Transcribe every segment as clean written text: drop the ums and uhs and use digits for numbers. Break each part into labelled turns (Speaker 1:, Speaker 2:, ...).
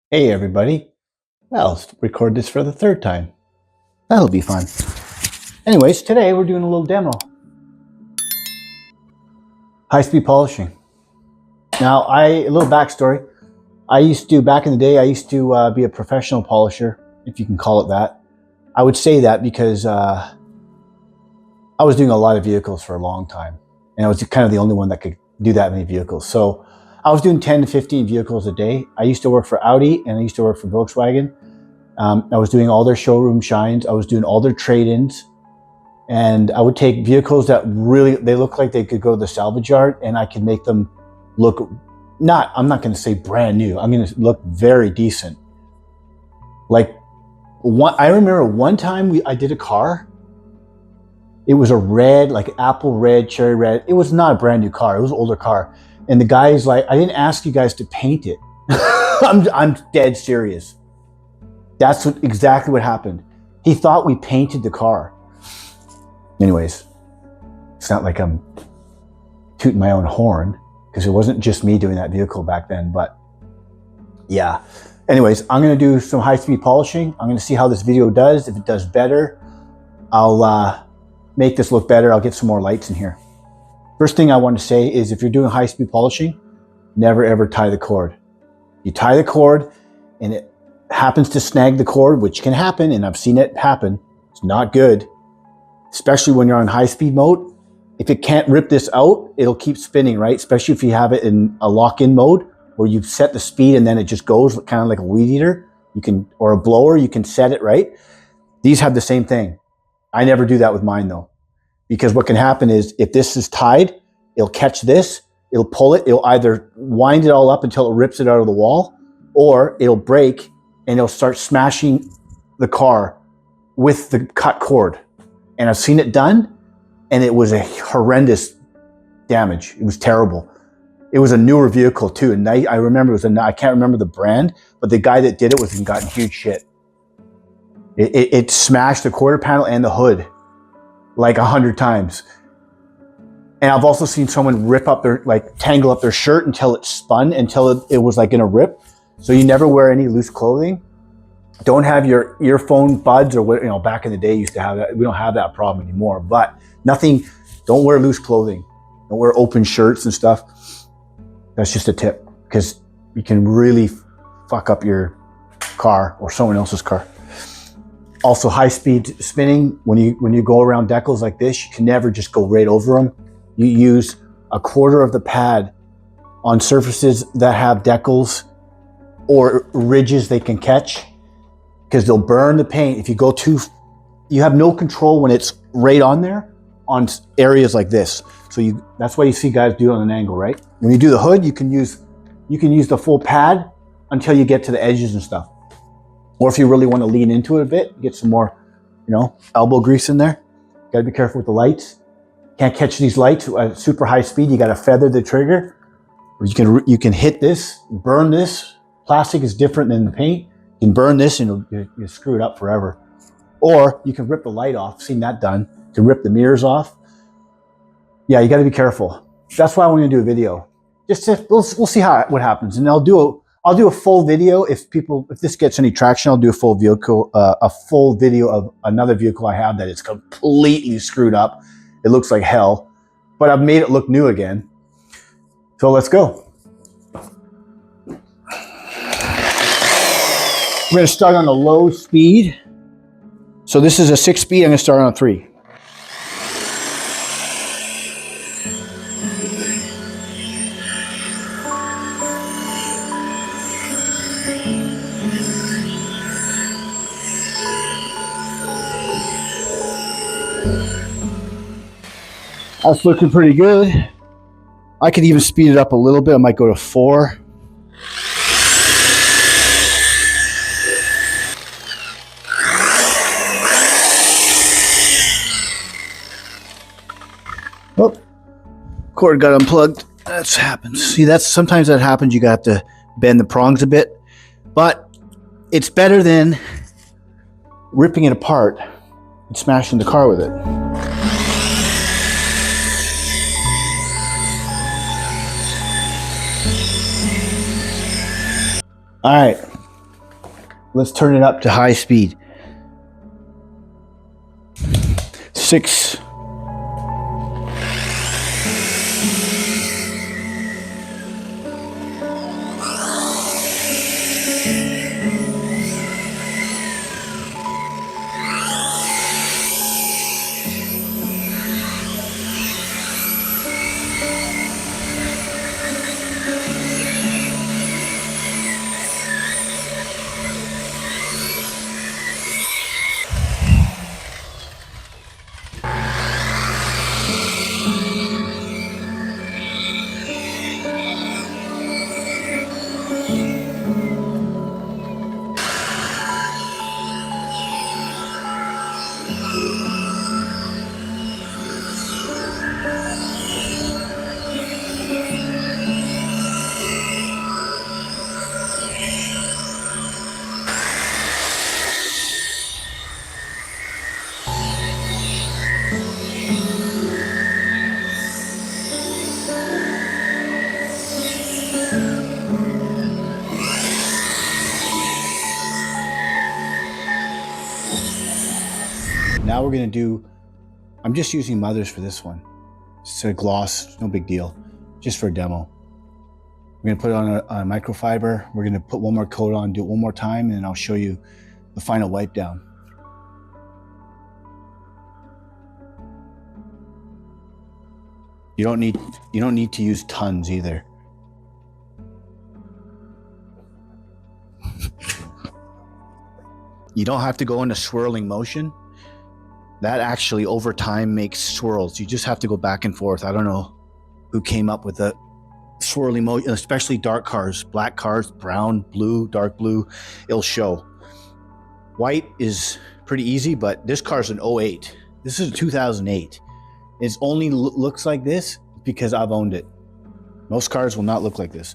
Speaker 1: Hey everybody. Well, let's record this for the third time. That'll be fun. Anyways, today we're doing a little demo. High-speed polishing. Now, a little backstory. Back in the day, I used to be a professional polisher, if you can call it that. I would say that because I was doing a lot of vehicles for a long time. And I was kind of the only one that could do that many vehicles. So I was doing 10 to 15 vehicles a day. I used to work for Audi and I used to work for Volkswagen. I was doing all their showroom shines. I was doing all their trade-ins. And I would take vehicles that they look like they could go to the salvage yard, and I could make them look I'm not going to say brand new. I'm going to look very decent. I remember one time I did a car. It was a red, like apple red, cherry red. It was not a brand new car. It was an older car. And the guy's like, I didn't ask you guys to paint it. I'm dead serious. That's exactly what happened. He thought we painted the car. Anyways, it's not like I'm tooting my own horn, because it wasn't just me doing that vehicle back then, but yeah. Anyways, I'm gonna do some high-speed polishing. I'm gonna see how this video does. If it does better, I'll make this look better. I'll get some more lights in here. First thing I want to say is, if you're doing high-speed polishing, never ever tie the cord. You tie the cord and it happens to snag the cord, which can happen, and I've seen it happen. It's not good, especially when you're on high-speed mode. If it can't rip this out, it'll keep spinning, right? Especially if you have it in a lock-in mode where you set the speed and then it just goes kind of like a weed eater. Or a blower, you can set it, right? These have the same thing. I never do that with mine though, because what can happen is, if this is tied, it'll catch this, it'll pull it, it'll either wind it all up until it rips it out of the wall, or it'll break and it'll start smashing the car with the cut cord. And I've seen it done, and it was a horrendous damage. It was terrible. It was a newer vehicle too, and I remember I can't remember the brand, but the guy that did it was gotten huge shit. It smashed the quarter panel and the hood like 100 times. And I've also seen someone rip up tangle up their shirt until it spun, until it was like gonna rip. So you never wear any loose clothing. Don't have your earphone buds, or what, back in the day you used to have that. We don't have that problem anymore, but don't wear loose clothing. Don't wear open shirts and stuff. That's just a tip, because you can really fuck up your car or someone else's car. Also, high-speed spinning, when you go around decals like this, you can never just go right over them. You use a quarter of the pad on surfaces that have decals or ridges they can catch, because they'll burn the paint. If you go you have no control when it's right on there on areas like this. So that's why you see guys do it on an angle, right? When you do the hood, you can use the full pad until you get to the edges and stuff. Or if you really want to lean into it a bit, get some more, elbow grease in there. Got to be careful with the lights. Can't catch these lights at super high speed. You got to feather the trigger. Or you can hit this, burn this. Plastic is different than the paint. You can burn this and you screw it up forever. Or you can rip the light off. Seen that done. You can rip the mirrors off. Yeah, you got to be careful. That's why I want to do a video. We'll see what happens, and I'll do a full video if this gets any traction. I'll do a full video of another vehicle I have that is completely screwed up. It looks like hell, but I've made it look new again. So let's go. We're going to start on a low speed. So this is a 6-speed. I'm going to start on a 3. That's looking pretty good. I could even speed it up a little bit. I might go to 4. Oh, cord got unplugged. That happens. See, sometimes that happens. You got to bend the prongs a bit, but it's better than ripping it apart and smashing the car with it. All right, Let's turn it up to high speed. 6. Now we're gonna do, I'm just using mothers for this one. It's a gloss, no big deal, just for a demo. We're gonna put it on a microfiber. We're gonna put one more coat on, do it one more time, and then I'll show you the final wipe down. You don't need to use tons either. You don't have to go into swirling motion. That actually over time makes swirls. You just have to go back and forth. I don't know who came up with the swirling motion, especially dark cars, black cars, brown, blue, dark blue, it'll show. White is pretty easy, but this car's an 08. This is a 2008. It only looks like this because I've owned it. Most cars will not look like this.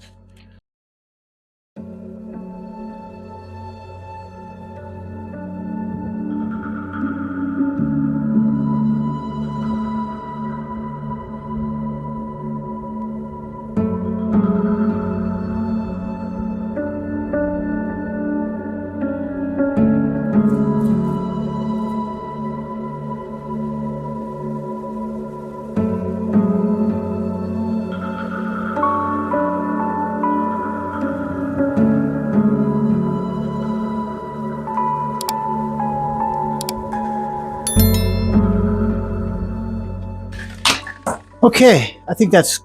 Speaker 1: Okay, I think that's,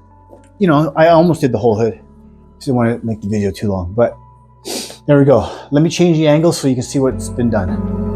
Speaker 1: I almost did the whole hood. Just didn't want to make the video too long, but there we go. Let me change the angle so you can see what's been done.